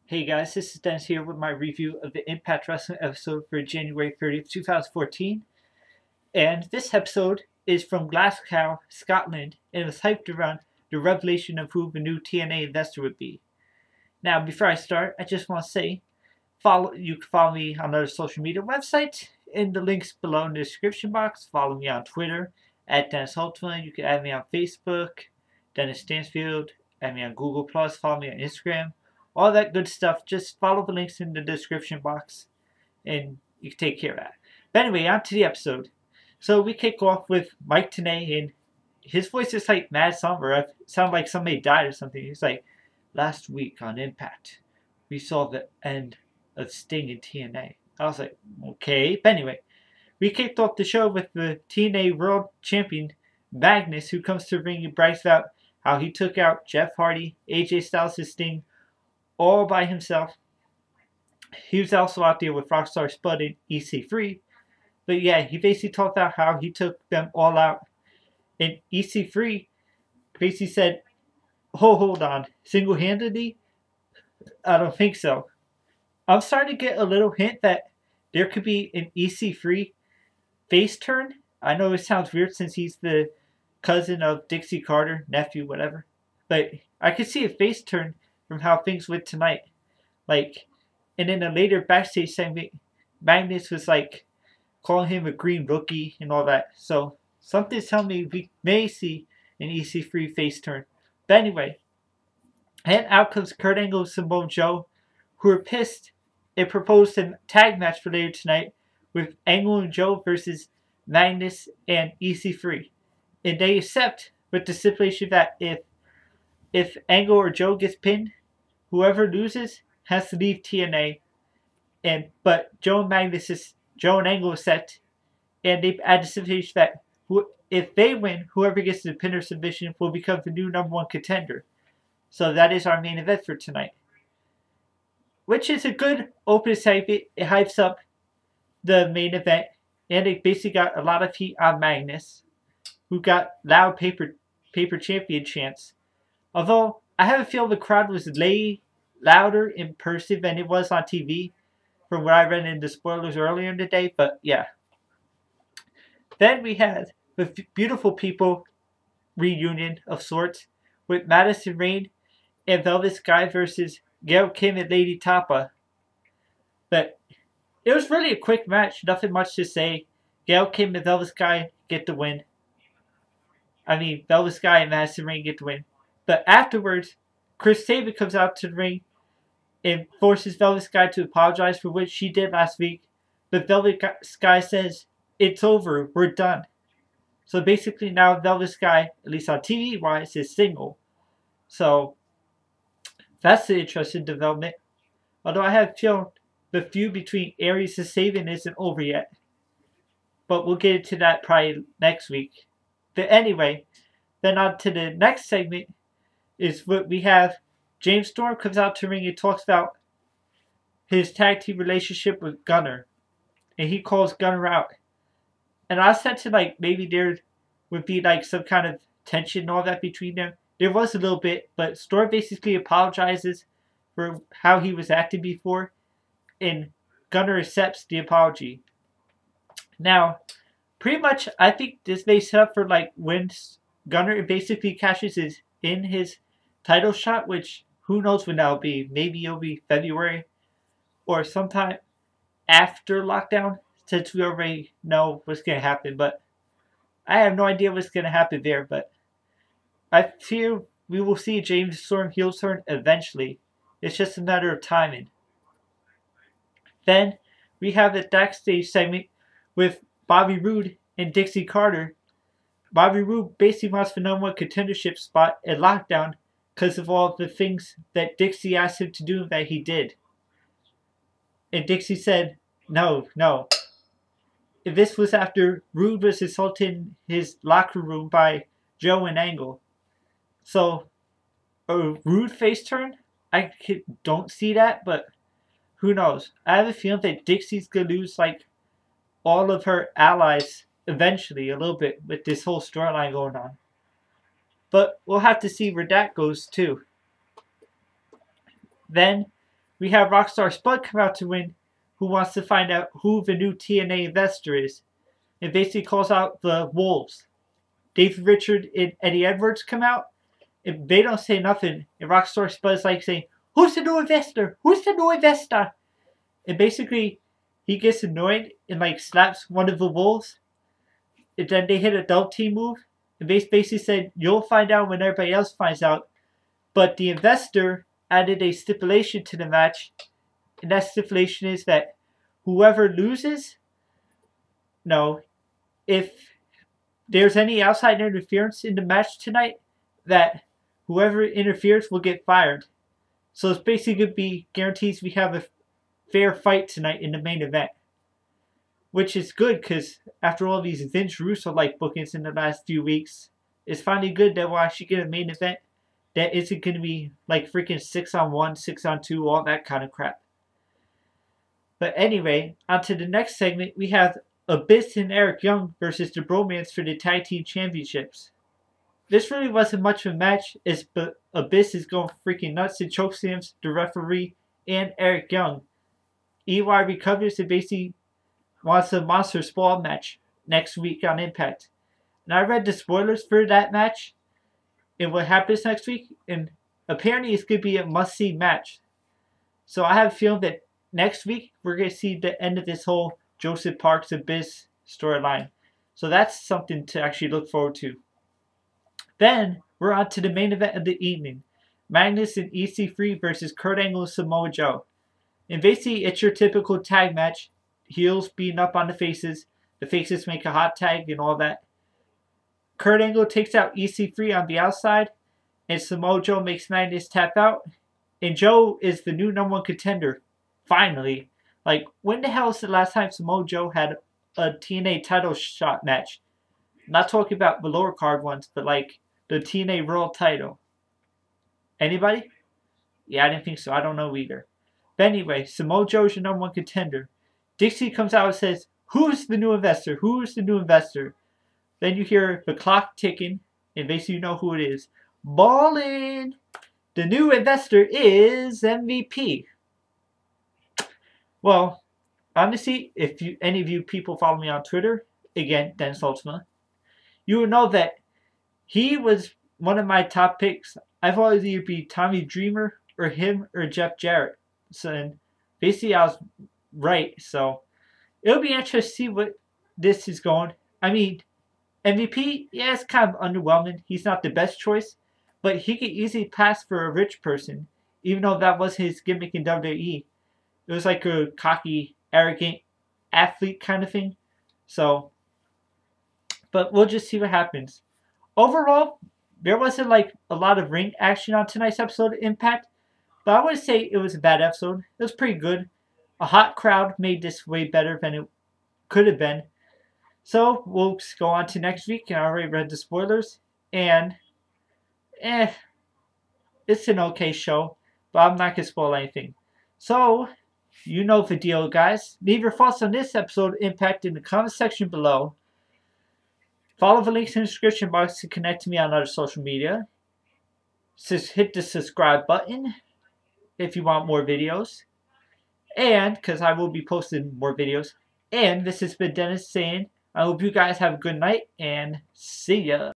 Hey guys, this is Dennis here with my review of the Impact Wrestling episode for January 30th, 2014. And this episode is from Glasgow, Scotland, and was hyped around the revelation of who the new TNA investor would be. Now, before I start, I just want to say, you can follow me on other social media websites in the links below in the description box. Follow me on Twitter at Dennis Holtzman. You can add me on Facebook, Dennis Stansfield. Add me on Google+, follow me on Instagram. All that good stuff. Just follow the links in the description box and you can take care of that. But anyway, on to the episode. So we kick off with Mike Tenay, and his voice is like mad somber. It sounds like somebody died or something. He's like, last week on Impact, we saw the end of Sting and TNA. I was like, okay. But anyway, we kicked off the show with the TNA World Champion, Magnus, who comes to the ring and brags about how he took out Jeff Hardy, AJ Styles, and Sting all by himself. He was also out there with Rockstar Spud and EC3. But yeah, he basically talked about how he took them all out. And EC3 basically said, hold on, single-handedly? I don't think so. I'm starting to get a little hint that there could be an EC3 face turn. I know it sounds weird since he's the cousin of Dixie Carter, nephew, whatever. But I could see a face turn from how things went tonight. Like, and in a later backstage segment, Magnus was like calling him a green rookie and all that. So something's telling me we may see an EC3 face turn. But anyway, and out comes Kurt Angle and Samoa Joe, who are pissed and proposed a tag match for later tonight with Angle and Joe versus Magnus and EC3. And they accept with the stipulation that if Angle or Joe gets pinned, whoever loses has to leave TNA. But Joe and Angle accept, and they add the stipulation that if they win, whoever gets the pin or submission will become the new #1 contender. So that is our main event for tonight, which is a good opening segment. It hypes up the main event, and it basically got a lot of heat on Magnus, who got loud paper champion chants. Although, I have a feeling the crowd was louder in person than it was on TV, from what I read in the spoilers earlier in the day, but yeah. Then we had the Beautiful People reunion of sorts, with Madison Rayne and Velvet Sky versus Gail Kim and Lady Tapa. But it was really a quick match, nothing much to say. Gail Kim and Velvet Sky get the win. Velvet Sky and Madison Rayne get the win. But afterwards, Chris Sabin comes out to the ring and forces Velvet Sky to apologize for what she did last week. But Velvet Sky says, it's over, we're done. So basically now Velvet Sky, at least on TV-wise, is single. So that's the interesting development. Although I have feeling the feud between Aries and Sabin isn't over yet. But we'll get into that probably next week. But anyway, then on to the next segment is what we have. James Storm comes out to ring and talks about his tag team relationship with Gunner. And he calls Gunner out. And I said to maybe there would be some kind of tension and all that between them. There was a little bit, but Storm basically apologizes for how he was acting before. And Gunner accepts the apology. Now, pretty much I think this may set up for when Gunner basically cashes in his title shot, which who knows when that'll be. Maybe it'll be February or sometime after lockdown, since we already know what's going to happen. But I have no idea what's going to happen there. But I feel we will see James Storm heel turn eventually. It's just a matter of timing. Then we have the backstage segment with Bobby Roode and Dixie Carter. Bobby Roode basically wants the #1 contendership spot at Lockdown because of all the things that Dixie asked him to do that he did. And Dixie said, no. This was after Roode was assaulted in his locker room by Joe and Angle. So, a Roode face turn? I don't see that, but who knows? I have a feeling that Dixie's going to lose all of her allies eventually a little bit with this whole storyline going on. But we'll have to see where that goes too. Then we have Rockstar Spud come out to win, who wants to find out who the new TNA investor is. It basically calls out the Wolves. Dave Richard and Eddie Edwards come out. If they don't say nothing, and Rockstar Spud's like saying, "Who's the new investor? Who's the new investor?" And basically, he gets annoyed and like slaps one of the Wolves. And then they hit a double team move. And basically said, "You'll find out when everybody else finds out." But the investor added a stipulation to the match. And that stipulation is that whoever loses, no, if there's any outside interference in the match tonight, that whoever interferes will get fired. So it's basically going to be guarantees we have a fair fight tonight in the main event. Which is good because after all these Vince Russo-like bookings in the last few weeks, it's finally good that we'll actually get a main event that isn't going to be like freaking 6-on-1, 6-on-2, all that kind of crap. But anyway, on to the next segment, we have Abyss and Eric Young versus the Bromance for the Tag Team Championships. This really wasn't much of a match, as Abyss is going freaking nuts and chokeslams the referee and Eric Young. EY recovers and basically wants a Monster Sprawl match next week on Impact. And I read the spoilers for that match and what happens next week, and apparently it's going to be a must-see match. So I have a feeling that next week we're going to see the end of this whole Joseph Parks Abyss storyline. So that's something to actually look forward to. Then we're on to the main event of the evening. Magnus and EC3 versus Kurt Angle and Samoa Joe. And basically it's your typical tag match. Heels beating up on the faces make a hot tag and all that. Kurt Angle takes out EC3 on the outside, and Samoa Joe makes Magnus tap out. And Joe is the new #1 contender. Finally. Like, when the hell is the last time Samoa Joe had a TNA title shot match? I'm not talking about the lower card ones, but like the TNA World title. Anybody? Yeah, I didn't think so. I don't know either. But anyway, Samoa Joe's your #1 contender. Dixie comes out and says, "Who's the new investor? Who's the new investor?" Then you hear the clock ticking, and basically you know who it is. Ballin'! The new investor is MVP. Well, honestly, if any of you people follow me on Twitter, again, Dennis Ultima, you will know that he was one of my top picks. I've always either be Tommy Dreamer or him or Jeff Jarrett. So and basically I was right. So it'll be interesting to see what this is going. I mean, MVP, yeah, it's kind of underwhelming. He's not the best choice, but he could easily pass for a rich person, even though that was his gimmick in WWE. It was like a cocky, arrogant athlete kind of thing. So, but we'll just see what happens. Overall, there wasn't like a lot of ring action on tonight's episode of Impact, but I wouldn't say it was a bad episode. It was pretty good. A hot crowd made this way better than it could have been. So, we'll go on to next week, and I already read the spoilers, and it's an okay show, but I'm not going to spoil anything. So, you know the deal, guys. Leave your thoughts on this episode of Impact in the comment section below. Follow the links in the description box to connect to me on other social media. Just hit the subscribe button if you want more videos. And, because I will be posting more videos. And this has been Dennis saying, I hope you guys have a good night, and see ya.